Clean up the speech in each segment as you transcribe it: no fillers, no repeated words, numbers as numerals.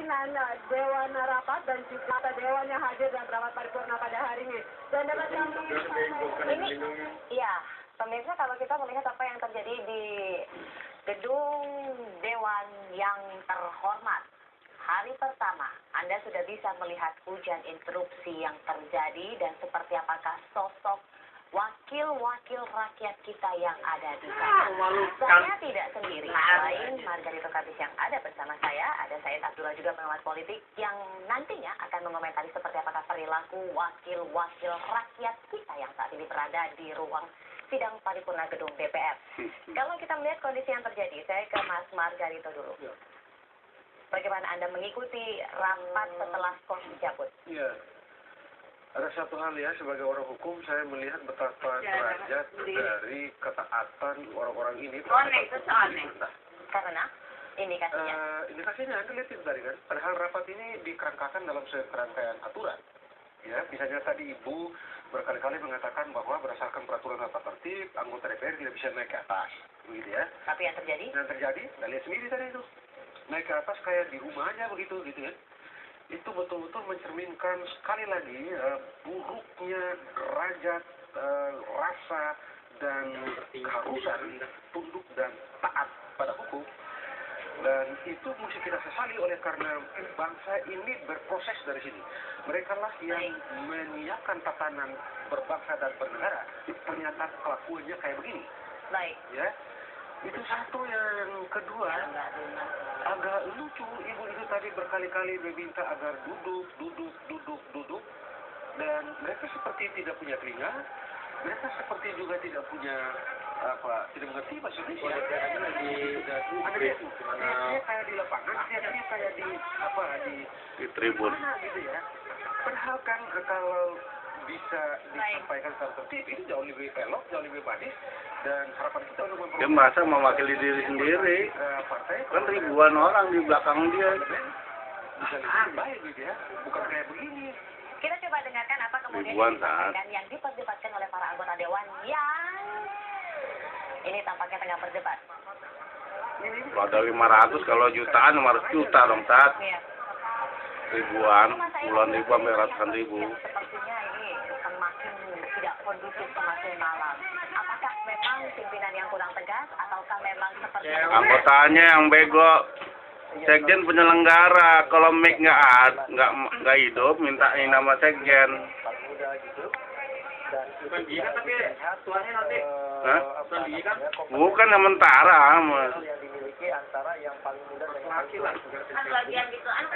pimpinan Dewan Rapat dan juga Dewan yang hadir dalam rapat paripurna pada hari ini. Dan dapat kami iya, pemirsa, kalau kita melihat apa yang terjadi di gedung Dewan yang terhormat, hari pertama Anda sudah bisa melihat hujan interupsi yang terjadi dan seperti apakah sosok wakil-wakil rakyat kita yang ada di sana. Saya tidak sendiri, selain Margarito Kabis yang ada bersama saya, ada Said Abdullah juga pengamat politik yang nantinya akan mengomentari seperti apakah perilaku wakil-wakil rakyat kita yang saat ini berada di ruang sidang paripurna gedung DPR. Kalau kita melihat kondisi yang terjadi, saya ke Mas Margarito dulu. Bagaimana Anda mengikuti rapat setelah skor dicabut? Iya. Ada satu hal ya, sebagai orang hukum saya melihat betapa derajat dari ketaatan orang-orang ini. Karena indikasinya? Indikasinya Anda lihat itu tadi kan. Padahal rapat ini dikerangkakan dalam serangkaian aturan. Ya, misalnya tadi Ibu berkali-kali mengatakan bahwa berdasarkan peraturan tata tertib, anggota DPR tidak bisa naik ke atas. Begitu ya. Tapi yang terjadi? Yang terjadi, Anda lihat sendiri tadi itu. Naik ke atas kayak di rumah aja begitu gitu ya. Itu betul-betul mencerminkan sekali lagi buruknya derajat rasa dan keharusan tunduk dan taat pada hukum. Dan itu mesti kita sesali oleh karena bangsa ini berproses dari sini. Mereka lah yang menyiapkan tatanan berbangsa dan bernegara. Ternyata kelakuannya kayak begini. Baik. Ya. Itu satu. Yang kedua, agak lucu, Ibu itu tadi berkali-kali meminta agar duduk, dan mereka seperti tidak punya telinga, mereka seperti juga tidak punya tidak mengerti bahasa Indonesia. Ada dia kayak di lapangan, dia kayak di tribun. mana gitu ya. Padahal kan kalau bisa disampaikan secara tertib, ini jauh lebih elok, jauh lebih manis, dan harapan kita untuk memperoleh. Dia merasa mewakili diri sendiri. Kan ribuan orang di belakang dia. Bisa lebih baik gitu ya, bukan kayak begini. Kita coba dengarkan apa kemudian Ribuan, yang disampaikan yang diperdebatkan oleh para anggota Dewan yang ini tampaknya tengah berdebat. Kalau ada 500, kalau jutaan 500 juta dong, Tat. Iya. Ribuan, puluhan ribu sampai ratusan ribu. Sepertinya ini semakin tidak kondusif semakin malam. Apakah memang pimpinan yang kurang tegas ataukah memang seperti Anggotanya yang bego. Sekjen penyelenggara, kalau mic nggak hidup, mintain nama sekjen. Pendidikan tapi tuanya nanti. Hah? Pendidikan? Bukan sementara, Mas. Yang dimiliki antara yang paling muda dan yang paling tua.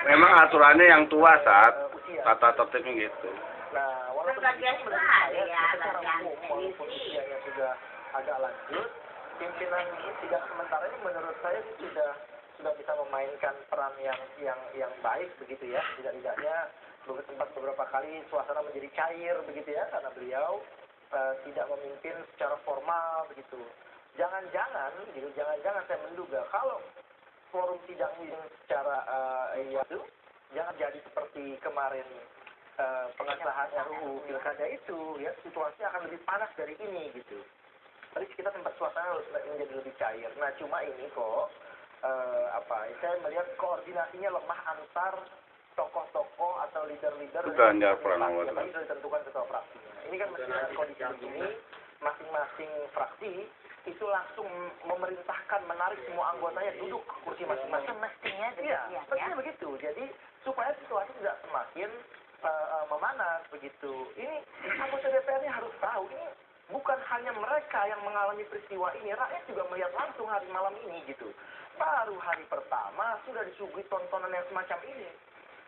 Memang aturannya yang tua saat tata tertibnya gitu. Nah, walaupun secara umum, walaupun usianya sudah agak lanjut, pimpinan sidang sementara ini menurut saya sudah bisa memainkan peran yang baik begitu ya. Tidak-tidaknya sempat beberapa kali suasana menjadi cair begitu ya, karena beliau tidak memimpin secara formal begitu. Jangan-jangan saya menduga kalau forum sidang ini secara itu jangan jadi seperti kemarin pengesahan RUU Pilkada itu ya, situasinya akan lebih panas dari ini gitu. Tadi kita tempat suasana harus menjadi lebih cair. Nah, cuma ini kok saya melihat koordinasinya lemah antar tokoh-tokoh atau leader-leader Ganjar Pranowo yang sudah ditentukan ketua fraksinya. Ini kan mestinya kondisi begini, masing-masing fraksi itu langsung memerintahkan menarik semua anggotanya duduk ke kursi masing-masing. semestinya Iya, demikian ya? mestinya begitu. Jadi supaya situasi tidak semakin memanas begitu. Ini anggota DPR-nya harus tahu ini bukan hanya mereka yang mengalami peristiwa ini, rakyat juga melihat langsung hari malam ini gitu. Baru hari pertama sudah disuguhi tontonan yang semacam ini.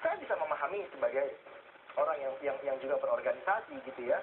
Saya bisa memahami sebagai orang yang juga berorganisasi gitu ya.